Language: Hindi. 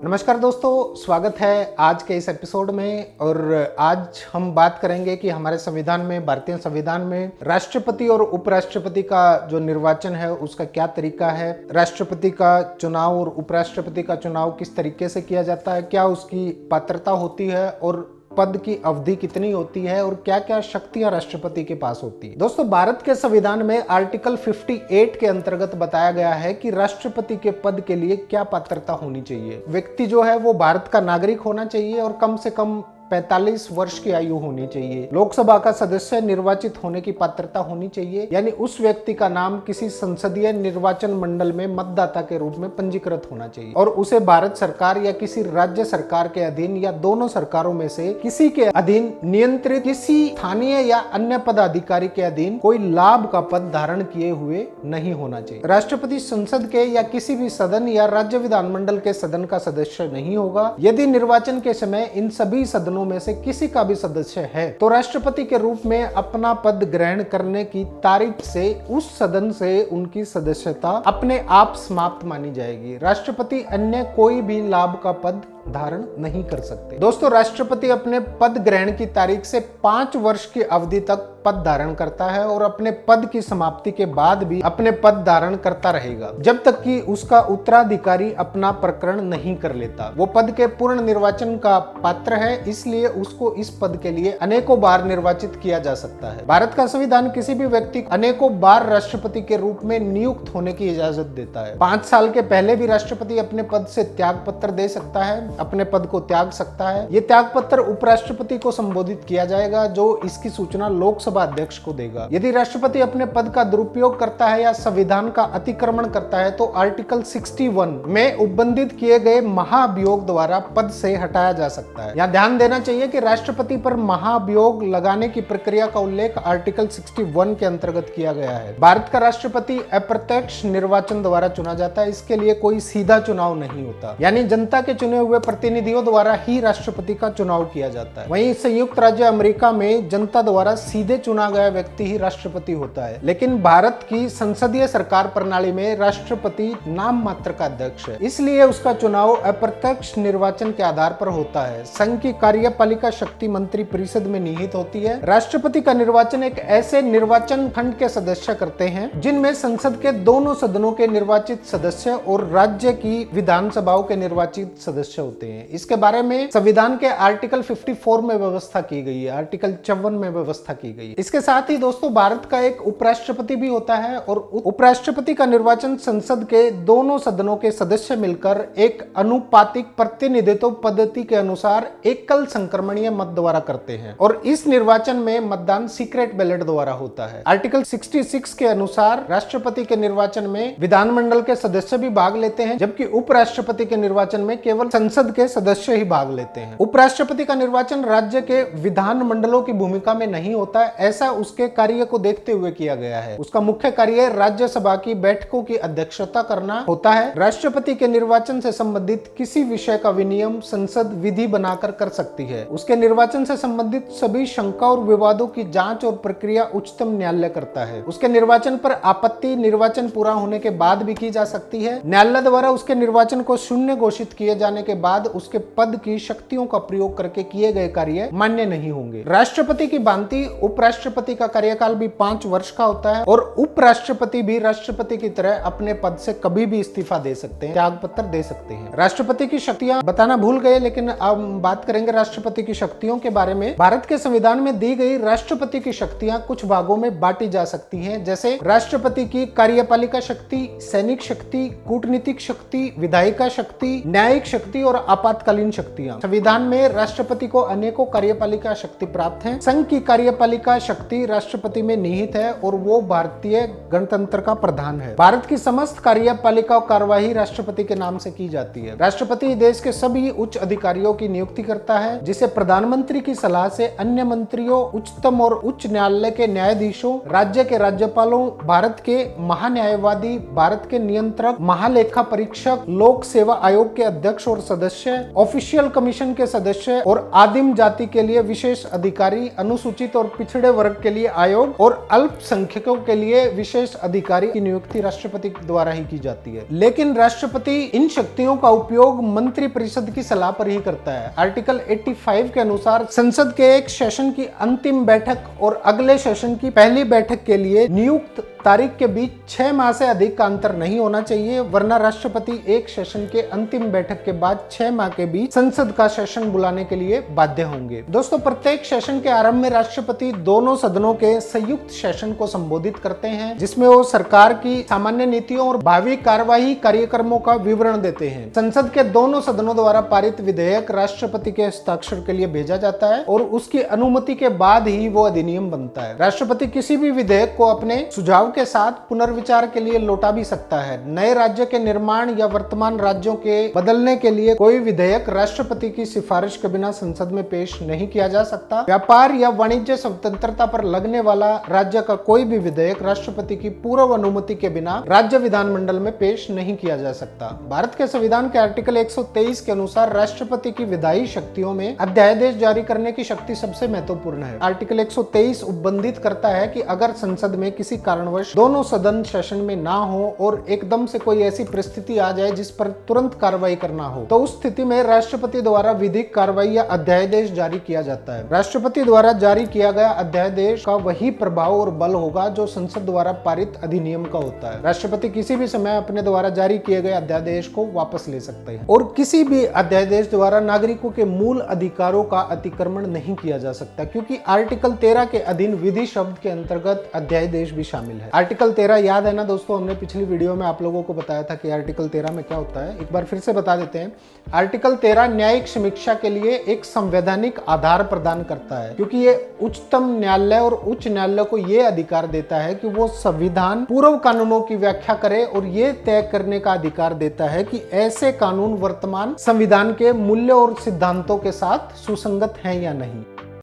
नमस्कार दोस्तों, स्वागत है आज के इस एपिसोड में। और आज हम बात करेंगे कि हमारे संविधान में, भारतीय संविधान में राष्ट्रपति और उपराष्ट्रपति का जो निर्वाचन है उसका क्या तरीका है, राष्ट्रपति का चुनाव और उपराष्ट्रपति का चुनाव किस तरीके से किया जाता है, क्या उसकी पात्रता होती है और पद की अवधि कितनी होती है और क्या क्या शक्तियां राष्ट्रपति के पास होती है। दोस्तों, भारत के संविधान में आर्टिकल 58 के अंतर्गत बताया गया है कि राष्ट्रपति के पद के लिए क्या पात्रता होनी चाहिए। व्यक्ति जो है वो भारत का नागरिक होना चाहिए और कम से कम 45 वर्ष की आयु होनी चाहिए। लोकसभा का सदस्य निर्वाचित होने की पात्रता होनी चाहिए, यानी उस व्यक्ति का नाम किसी संसदीय निर्वाचन मंडल में मतदाता के रूप में पंजीकृत होना चाहिए और उसे भारत सरकार या किसी राज्य सरकार के अधीन या दोनों सरकारों में से किसी के अधीन नियंत्रित किसी स्थानीय या अन्य पदाधिकारी के अधीन कोई लाभ का पद धारण किए हुए नहीं होना चाहिए। राष्ट्रपति संसद के या किसी भी सदन या राज्य विधानमंडल के सदन का सदस्य नहीं होगा। यदि निर्वाचन के समय इन सभी सदनों में से किसी का भी सदस्य है तो राष्ट्रपति के रूप में अपना पद ग्रहण करने की तारीख से उस सदन से उनकी सदस्यता अपने आप समाप्त मानी जाएगी। राष्ट्रपति अन्य कोई भी लाभ का पद धारण नहीं कर सकते। दोस्तों, राष्ट्रपति अपने पद ग्रहण की तारीख से 5 वर्ष की अवधि तक पद धारण करता है और अपने पद की समाप्ति के बाद भी अपने पद धारण करता रहेगा जब तक कि उसका उत्तराधिकारी अपना प्रकरण नहीं कर लेता। वो पद के पूर्ण निर्वाचन का पात्र है, इसलिए उसको इस पद के लिए अनेकों बार निर्वाचित किया जा सकता है। भारत का संविधान किसी भी व्यक्ति को अनेकों बार राष्ट्रपति के रूप में नियुक्त होने की इजाजत देता है। 5 साल के पहले भी राष्ट्रपति अपने पद से त्याग पत्र दे सकता है, अपने पद को त्याग सकता है। ये त्याग पत्र उपराष्ट्रपति को संबोधित किया जाएगा जो इसकी सूचना लोकसभा अध्यक्ष को देगा। यदि राष्ट्रपति अपने पद का दुरुपयोग करता है या संविधान का अतिक्रमण करता है तो आर्टिकल 61 में उपबंधित किए गए महाभियोग द्वारा पद से हटाया जा सकता है। यहाँ ध्यान देना चाहिए कि राष्ट्रपति पर महाभियोग लगाने की प्रक्रिया का उल्लेख आर्टिकल 61 के अंतर्गत किया गया है। भारत का राष्ट्रपति अप्रत्यक्ष निर्वाचन द्वारा चुना जाता है, इसके लिए कोई सीधा चुनाव नहीं होता, यानी जनता के चुने हुए प्रतिनिधियों द्वारा ही राष्ट्रपति का चुनाव किया जाता है। वहीं संयुक्त राज्य अमेरिका में जनता द्वारा सीधे चुना गया व्यक्ति ही राष्ट्रपति होता है, लेकिन भारत की संसदीय सरकार प्रणाली में राष्ट्रपति नाम मात्र का अध्यक्ष है, इसलिए उसका चुनाव अप्रत्यक्ष निर्वाचन के आधार पर होता है। संघ की कार्यपालिका शक्ति मंत्री परिषद में निहित होती है। राष्ट्रपति का निर्वाचन एक ऐसे निर्वाचन खंड के सदस्य करते हैं जिनमें संसद के दोनों सदनों के निर्वाचित सदस्य और राज्य की विधानसभाओं के निर्वाचित सदस्य होते हैं। इसके बारे में संविधान के आर्टिकल 54 में व्यवस्था की गई है, आर्टिकल 54 में व्यवस्था की गई है। इसके साथ ही दोस्तों, भारत का एक उपराष्ट्रपति भी होता है और उपराष्ट्रपति का निर्वाचन संसद के दोनों सदनों के सदस्य मिलकर एक अनुपातिक प्रतिनिधित्व पद्धति के अनुसार एकल संक्रमणीय मत द्वारा करते हैं और इस निर्वाचन में मतदान सीक्रेट बैलेट द्वारा होता है। आर्टिकल 66 के अनुसार राष्ट्रपति के निर्वाचन में विधानमंडल के सदस्य भी भाग लेते हैं, जबकि उपराष्ट्रपति के निर्वाचन में केवल संसद के सदस्य ही भाग लेते हैं। उपराष्ट्रपति का निर्वाचन राज्य के विधान मंडलों की भूमिका में नहीं होता है, ऐसा उसके कार्य को देखते हुए किया गया है। उसका मुख्य कार्य राज्यसभा की बैठकों की अध्यक्षता करना होता है। राष्ट्रपति के निर्वाचन से संबंधित किसी विषय का विनियम संसद विधि बनाकर कर सकती है। उसके निर्वाचन से संबंधित सभी शंका और विवादों की जांच और प्रक्रिया उच्चतम न्यायालय करता है। उसके निर्वाचन पर आपत्ति निर्वाचन पूरा होने के बाद भी की जा सकती है। न्यायालय द्वारा उसके निर्वाचन को शून्य घोषित किए जाने के बाद उसके पद की शक्तियों का प्रयोग करके किए गए कार्य मान्य नहीं होंगे। राष्ट्रपति की भांति उपराष्ट्रपति का कार्यकाल भी 5 वर्ष का होता है और उपराष्ट्रपति भी राष्ट्रपति की तरह अपने पद से कभी भी इस्तीफा दे सकते हैं, त्याग पत्र दे सकते हैं। राष्ट्रपति की शक्तियां बताना भूल गए, लेकिन अब बात करेंगे राष्ट्रपति की शक्तियों के बारे में। भारत के संविधान में दी गई राष्ट्रपति की शक्तियां कुछ भागों में बांटी जा सकती हैं, जैसे राष्ट्रपति की कार्यपालिका शक्ति, सैनिक शक्ति, कूटनीतिक शक्ति, विधायिका शक्ति, न्यायिक शक्ति और आपातकालीन शक्तियां। संविधान में राष्ट्रपति को अनेकों कार्यपालिका शक्ति प्राप्त है। संघ की कार्यपालिका शक्ति राष्ट्रपति में निहित है और वो भारतीय गणतंत्र का प्रधान है। भारत की समस्त कार्यपालिका कार्यवाही राष्ट्रपति के नाम से की जाती है। राष्ट्रपति देश के सभी उच्च अधिकारियों की नियुक्ति करता है, जिसे प्रधानमंत्री की सलाह से अन्य मंत्रियों, उच्चतम और उच्च न्यायालय के न्यायाधीशों, राज्य के राज्यपालों, भारत के महान्यायवादी, भारत के नियंत्रक, महालेखा परीक्षक, लोक सेवा आयोग के अध्यक्ष और सदस्य, ऑफिशियल कमीशन के सदस्य और आदिम जाति के लिए विशेष अधिकारी, अनुसूचित और पिछड़े वर्ग के लिए आयोग और अल्पसंख्यकों के लिए विशेष अधिकारी की नियुक्ति राष्ट्रपति द्वारा ही की जाती है। लेकिन राष्ट्रपति इन शक्तियों का उपयोग मंत्री परिषद की सलाह पर ही करता है। आर्टिकल 85 के अनुसार संसद के एक सेशन की अंतिम बैठक और अगले सेशन की पहली बैठक के लिए नियुक्त तारीख के बीच 6 माह से अधिक का अंतर नहीं होना चाहिए, वरना राष्ट्रपति एक सेशन के अंतिम बैठक के बाद 6 माह के बीच संसद का सेशन बुलाने के लिए बाध्य होंगे। दोस्तों, प्रत्येक सेशन के आरंभ में राष्ट्रपति दोनों सदनों के संयुक्त सेशन को संबोधित करते हैं, जिसमें वो सरकार की सामान्य नीतियों और भावी कार्यवाही कार्यक्रमों का विवरण देते हैं। संसद के दोनों सदनों द्वारा पारित विधेयक राष्ट्रपति के हस्ताक्षर के लिए भेजा जाता है और उसकी अनुमति के बाद ही वो अधिनियम बनता है। राष्ट्रपति किसी भी विधेयक को अपने सुझाव के साथ पुनर्विचार के लिए लौटा भी सकता है। नए राज्य के निर्माण या वर्तमान राज्यों के बदलने के लिए कोई विधेयक राष्ट्रपति की सिफारिश के बिना संसद में पेश नहीं किया जा सकता। व्यापार या वाणिज्य स्वतंत्रता पर लगने वाला राज्य का कोई भी विधेयक राष्ट्रपति की पूर्व अनुमति के बिना राज्य विधानमंडल में पेश नहीं किया जा सकता। भारत के संविधान के आर्टिकल 123 के अनुसार राष्ट्रपति की विधायी शक्तियों में अध्यादेश जारी करने की शक्ति सबसे महत्वपूर्ण है। आर्टिकल 123 उपबंधित करता है कि अगर संसद में किसी कारणवश दोनों सदन सेशन में ना हो और एकदम से कोई ऐसी परिस्थिति आ जाए जिस पर तुरंत कार्रवाई करना हो, तो उस स्थिति में राष्ट्रपति द्वारा विधिक कार्रवाई या अध्यादेश जारी किया जाता है। राष्ट्रपति द्वारा जारी किया गया अध्यादेश का वही प्रभाव और बल होगा जो संसद द्वारा पारित अधिनियम का होता है। राष्ट्रपति किसी भी समय अपने द्वारा जारी किए गए अध्यादेश को वापस ले सकते हैं और किसी भी अध्यादेश द्वारा नागरिकों के मूल अधिकारों का अतिक्रमण नहीं किया जा सकता, क्योंकि आर्टिकल 13 के अधीन विधि शब्द के अंतर्गत अध्यादेश भी शामिल है। आर्टिकल 13 याद है ना दोस्तों, हमने पिछली वीडियो में आप लोगों को बताया था कि आर्टिकल 13 में क्या होता है। एक बार फिर से बता देते हैं। आर्टिकल 13 न्यायिक समीक्षा के लिए एक संवैधानिक आधार प्रदान करता है, क्योंकि ये उच्चतम न्यायालय और उच्च न्यायालय को ये अधिकार देता है कि वो संविधान पूर्व कानूनों की व्याख्या करे और ये तय करने का अधिकार देता है कि ऐसे कानून वर्तमान संविधान के मूल्य और सिद्धांतों के साथ सुसंगत हैं या नहीं।